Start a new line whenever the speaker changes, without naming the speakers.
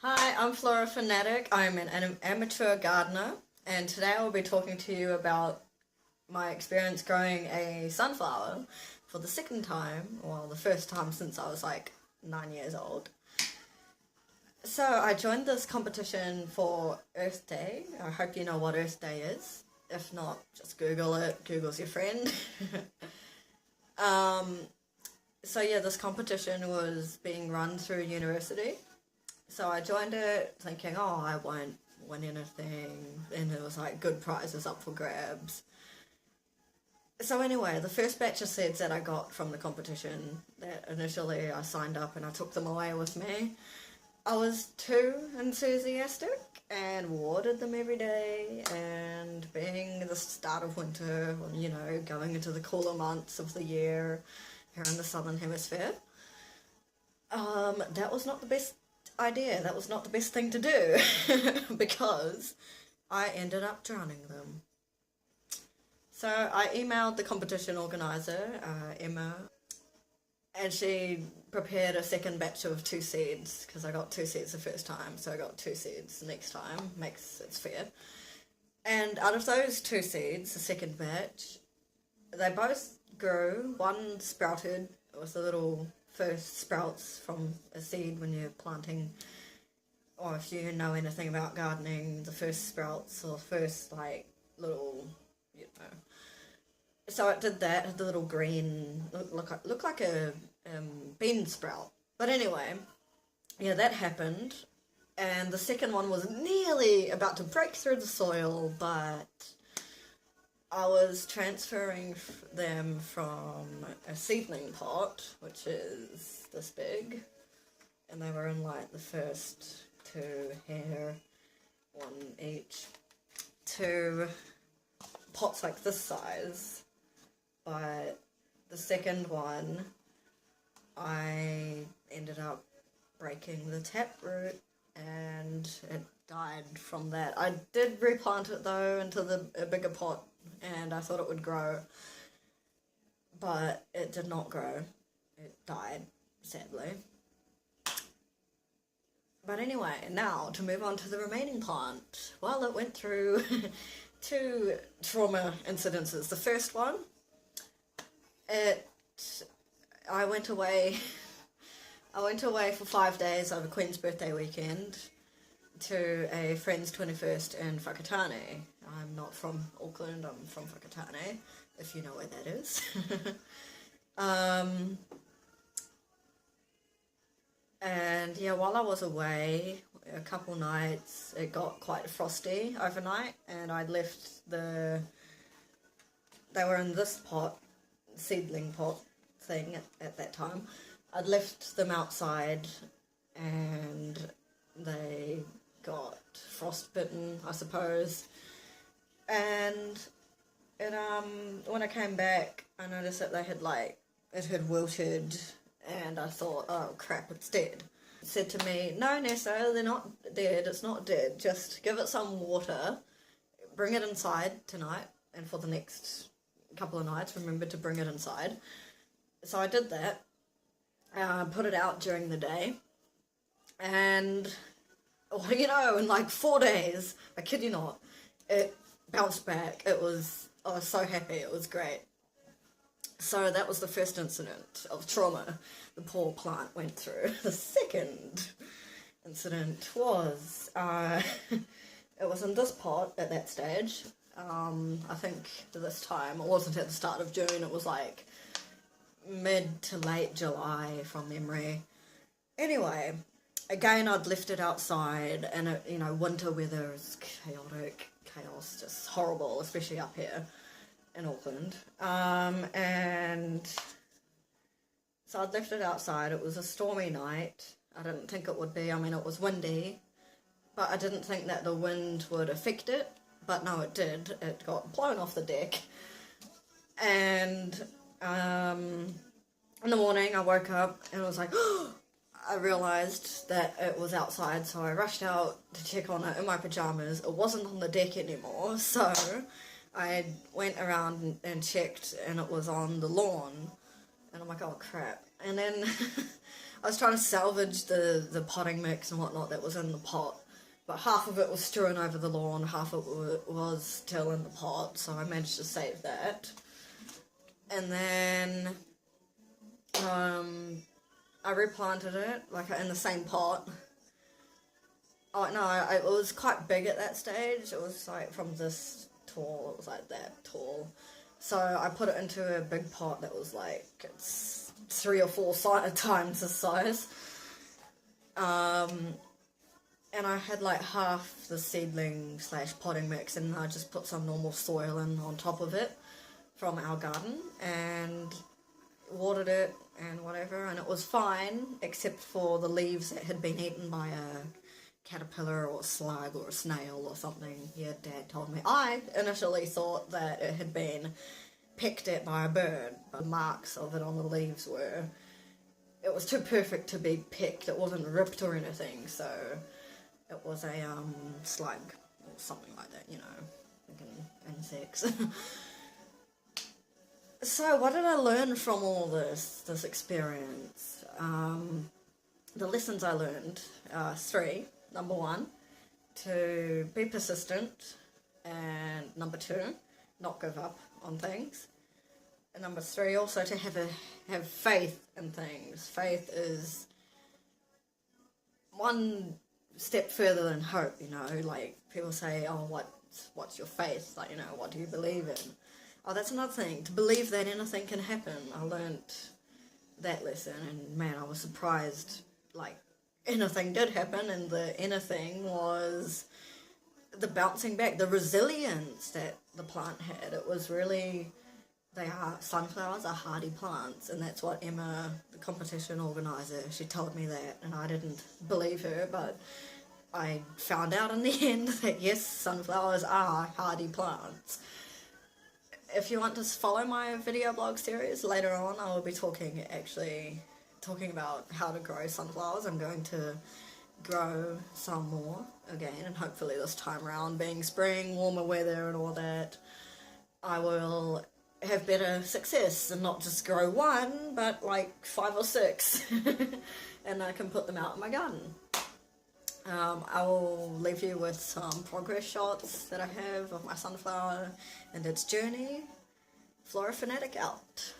Hi, I'm Flora Fanatic. I'm an amateur gardener, and today I will be talking to you about my experience growing a sunflower for the second time, well, the first time since I was like 9 years old. So I joined this competition for Earth Day. I hope you know what Earth Day is. If not, just Google it. Google's your friend. So yeah, this competition was being run through university. So I joined it thinking, oh, I won't win anything, and it was like good prizes up for grabs. So anyway, the first batch of seeds that I got from the competition, that initially I signed up and I took them away with me, I was too enthusiastic and watered them every day, and being the start of winter, going into the cooler months of the year here in the southern hemisphere, that was not the best idea. That was not the best thing to do because I ended up drowning them. So I emailed the competition organizer, Emma, and she prepared a second batch of 2 seeds because I got 2 seeds the first time, so I got 2 seeds the next time. Makes it's fair. And out of those 2 seeds, the second batch, they both grew. One sprouted. It was the little first sprouts from a seed when you're planting, or if you know anything about gardening, the first sprouts or first little, So it did that. Had the little green look like a bean sprout. But anyway, yeah, that happened, and the second one was nearly about to break through the soil, but I was transferring them from a seedling pot, which is this big, and they were in like the first 2 here, 1 each, 2 pots like this size, but the second one, I ended up breaking the taproot and it died from that. I did replant it though into a bigger pot, and I thought it would grow, but it did not grow. It died, sadly. But anyway, now to move on to the remaining plant. Well, it went through 2 trauma incidences. The first one, I went away for 5 days over Queen's birthday weekend to a friend's 21st in Whakatane. I'm not from Auckland, I'm from Whakatane, if you know where that is. And yeah, while I was away, a couple nights, it got quite frosty overnight, and I'd left they were in this pot, seedling pot thing at that time. I'd left them outside, and they got frostbitten, I suppose. And it when I came back, I noticed that it had wilted, and I thought, oh crap, it's dead. It said to me, no Nessa, they're not dead, it's not dead, just give it some water, bring it inside tonight, and for the next couple of nights remember to bring it inside. So I did that, put it out during the day, and in like 4 days, I kid you not, it bounced back. I was so happy, it was great. So that was the first incident of trauma the poor plant went through. The second incident was, it was in this pot at that stage. I think this time, it wasn't at the start of June, it was like mid to late July from memory. Anyway, again I'd left it outside, and winter weather is chaos, just horrible, especially up here in Auckland. And so I'd left it outside. It was a stormy night. I didn't think it would be. It was windy, but I didn't think that the wind would affect it. But no, it did. It got blown off the deck. And in the morning I woke up and I was like, I realised that it was outside, so I rushed out to check on it in my pyjamas. It wasn't on the deck anymore, so I went around and checked, and it was on the lawn. And I'm like, oh crap. And then I was trying to salvage the potting mix and whatnot that was in the pot, but half of it was strewn over the lawn, half of it was still in the pot, so I managed to save that. And then I replanted it, like in the same pot. Oh no, it was quite big at that stage. It was like from this tall, it was like that tall. So I put it into a big pot that was like, it's 3 or 4 times the size. And I had like half the seedling / potting mix, and I just put some normal soil in on top of it from our garden and watered it and whatever, and it was fine except for the leaves that had been eaten by a caterpillar or a slug or a snail or something. Yeah, Dad told me. I initially thought that it had been picked at by a bird. The marks of it on the leaves were, it was too perfect to be picked. It wasn't ripped or anything, so it was a slug or something like that, you know, thinking insects. So what did I learn from all this experience? The lessons I learned are 3. Number 1, to be persistent, and number 2, not give up on things. And number 3, also to have faith in things. Faith is one step further than hope, you know, like people say, oh, what's your faith? Like, you know, what do you believe in? Oh, that's another thing, to believe that anything can happen. I learnt that lesson, and man, I was surprised, like, anything did happen, and the anything was the bouncing back, the resilience that the plant had. It was really, sunflowers are hardy plants, and that's what Emma, the competition organiser, she told me that, and I didn't believe her, but I found out in the end that yes, sunflowers are hardy plants. If you want to follow my video blog series, later on I will be talking about how to grow sunflowers. I'm going to grow some more again, and hopefully this time around, being spring, warmer weather and all that, I will have better success and not just grow 1, but like 5 or 6 and I can put them out in my garden. I will leave you with some progress shots that I have of my sunflower and its journey. Flora Fanatic out.